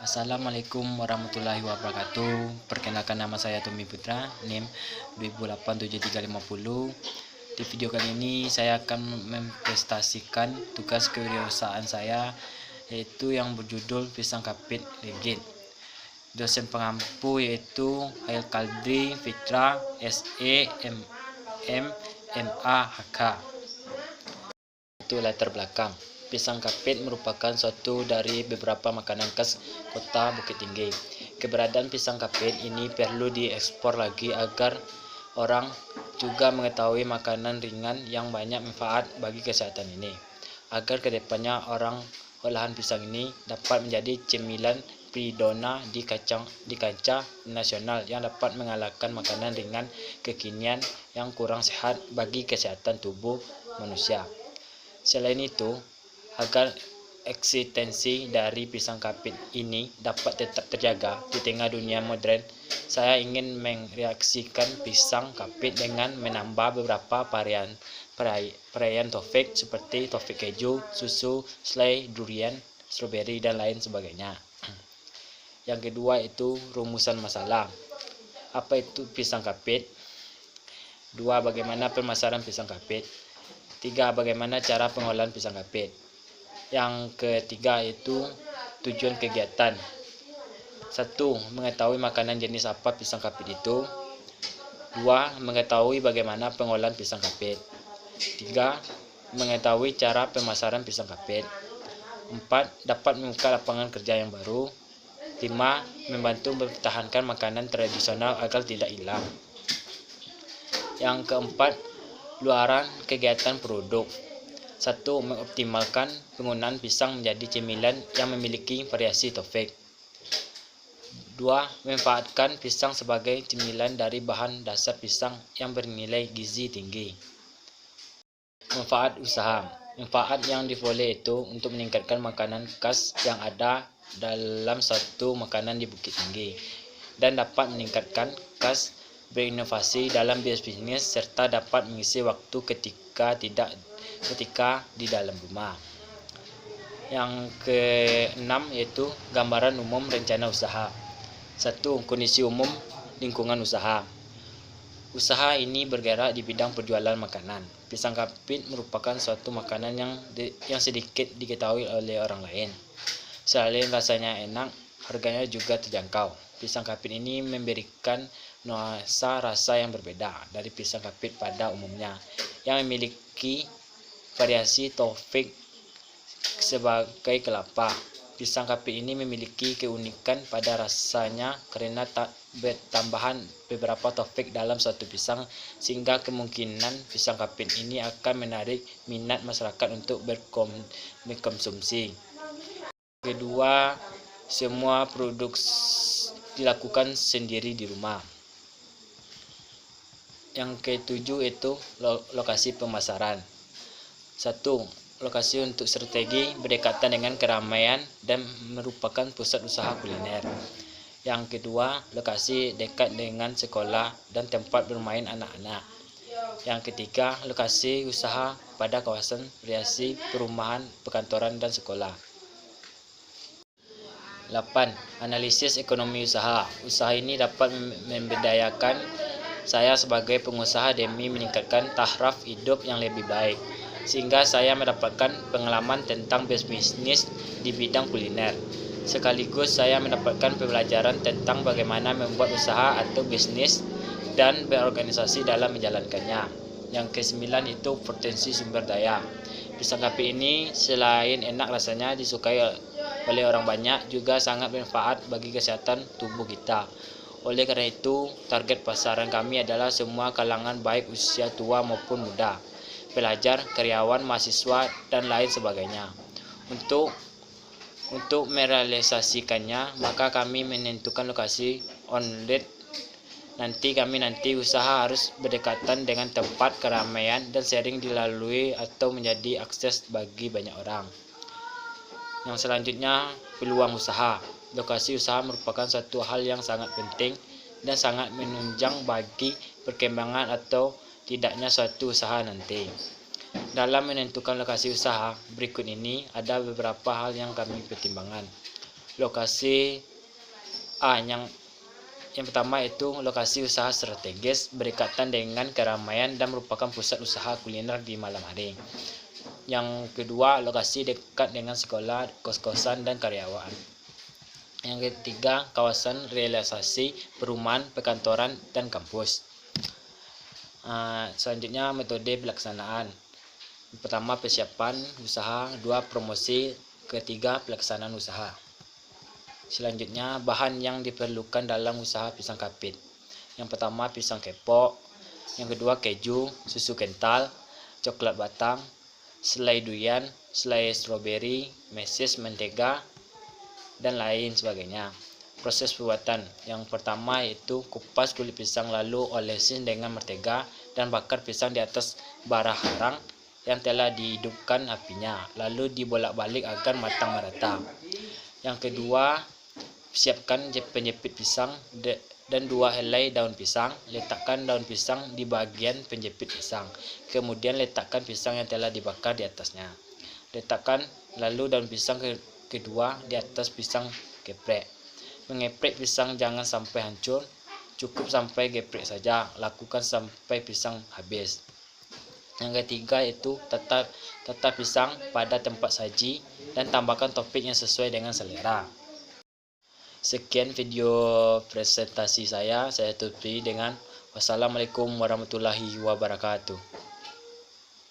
Assalamualaikum warahmatullahi wabarakatuh. Perkenalkan, nama saya Tommy Putra, NIM 2875350. Di video kali ini saya akan mempresentasikan tugas kewirausahaan saya, yaitu yang berjudul Pisang Kapit Rigid. Dosen pengampu yaitu Hail Kaldri Fitra SE MM MA HK. Itu latar belakang. Pisang kapit merupakan suatu dari beberapa makanan khas kota Bukit Tinggi. Keberadaan pisang kapit ini perlu diekspor lagi agar orang juga mengetahui makanan ringan yang banyak manfaat bagi kesehatan ini. Agar kedepannya olahan pisang ini dapat menjadi cemilan pridona di kancah nasional yang dapat mengalahkan makanan ringan kekinian yang kurang sehat bagi kesehatan tubuh manusia. Selain itu, agar eksistensi dari pisang kapit ini dapat tetap terjaga di tengah dunia modern, saya ingin mereaksikan pisang kapit dengan menambah beberapa varian taufik seperti taufik keju, susu, selai, durian, stroberi, dan lain sebagainya. Yang kedua itu rumusan masalah. Apa itu pisang kapit? 2. Bagaimana pemasaran pisang kapit? 3. Bagaimana cara pengolahan pisang kapit? Yang ketiga itu tujuan kegiatan. 1. Mengetahui makanan jenis apa pisang kapit itu. 2. Mengetahui bagaimana pengolahan pisang kapit. 3. Mengetahui cara pemasaran pisang kapit. 4. Dapat membuka lapangan kerja yang baru. 5. Membantu mempertahankan makanan tradisional agar tidak hilang. Yang keempat, luaran kegiatan produk. 1. Mengoptimalkan penggunaan pisang menjadi cemilan yang memiliki variasi taufik. 2. Memanfaatkan pisang sebagai cemilan dari bahan dasar pisang yang bernilai gizi tinggi. Manfaat usaha. Manfaat yang diperoleh itu untuk meningkatkan makanan khas yang ada dalam satu makanan di Bukit Tinggi dan dapat meningkatkan khas berinovasi dalam bisnis serta dapat mengisi waktu ketika di dalam rumah. Yang keenam yaitu gambaran umum rencana usaha. 1. Kondisi umum lingkungan usaha. Usaha ini bergerak di bidang penjualan makanan. Pisang kapit merupakan suatu makanan yang sedikit diketahui oleh orang lain. Selain rasanya enak, harganya juga terjangkau. Pisang kapit ini memberikan nuansa rasa yang berbeda dari pisang kapit pada umumnya, yang memiliki variasi taufik sebagai kelapa. Pisang kapit ini memiliki keunikan pada rasanya karena bertambahan beberapa taufik dalam satu pisang, sehingga kemungkinan pisang kapit ini akan menarik minat masyarakat untuk berkonsumsi. Kedua, semua produk dilakukan sendiri di rumah. Yang ketujuh itu lokasi pemasaran. 1. Lokasi untuk strategi berdekatan dengan keramaian dan merupakan pusat usaha kuliner. Yang kedua, lokasi dekat dengan sekolah dan tempat bermain anak-anak. Yang ketiga, lokasi usaha pada kawasan rekreasi, perumahan, perkantoran, dan sekolah. 8. Analisis ekonomi usaha. Usaha ini dapat memberdayakan saya sebagai pengusaha demi meningkatkan taraf hidup yang lebih baik, sehingga saya mendapatkan pengalaman tentang bisnis di bidang kuliner. Sekaligus saya mendapatkan pembelajaran tentang bagaimana membuat usaha atau bisnis dan berorganisasi dalam menjalankannya. Yang kesembilan itu potensi sumber daya. Pisang kapit ini selain enak rasanya disukai oleh orang banyak, juga sangat bermanfaat bagi kesehatan tubuh kita. Oleh karena itu, target pasaran kami adalah semua kalangan baik usia tua maupun muda, pelajar, karyawan, mahasiswa, dan lain sebagainya. Untuk merealisasikannya, maka kami menentukan lokasi outlet. Nanti usaha harus berdekatan dengan tempat keramaian dan sering dilalui atau menjadi akses bagi banyak orang. Yang selanjutnya, peluang usaha. Lokasi usaha merupakan suatu hal yang sangat penting dan sangat menunjang bagi perkembangan atau tidaknya suatu usaha nanti. Dalam menentukan lokasi usaha, berikut ini ada beberapa hal yang kami pertimbangkan. lokasi yang pertama itu lokasi usaha strategis berdekatan dengan keramaian dan merupakan pusat usaha kuliner di malam hari. Yang kedua, lokasi dekat dengan sekolah, kos-kosan, dan karyawan. Yang ketiga, kawasan realisasi perumahan, perkantoran, dan kampus. Selanjutnya, metode pelaksanaan. Pertama, persiapan usaha. Dua, promosi. Ketiga, pelaksanaan usaha. Selanjutnya, bahan yang diperlukan dalam usaha pisang kapit. Yang pertama, pisang kepok. Yang kedua, keju, susu kental, coklat batang, selai durian, selai stroberi, meses, mentega, dan lain sebagainya. Proses pembuatan. Yang pertama yaitu kupas kulit pisang, lalu olesin dengan mentega dan bakar pisang di atas bara harang yang telah dihidupkan apinya, lalu dibolak-balik agar matang merata. Yang kedua, siapkan penjepit pisang dan 2 helai daun pisang. Letakkan daun pisang di bagian penjepit pisang. Kemudian letakkan pisang yang telah dibakar di atasnya. Letakkan lalu daun pisang kedua di atas pisang geprek. Mengeprek pisang jangan sampai hancur, cukup sampai geprek saja. Lakukan sampai pisang habis. Yang ketiga itu tata pisang pada tempat saji dan tambahkan topping yang sesuai dengan selera. Sekian video presentasi saya tutupi dengan wassalamualaikum warahmatullahi wabarakatuh.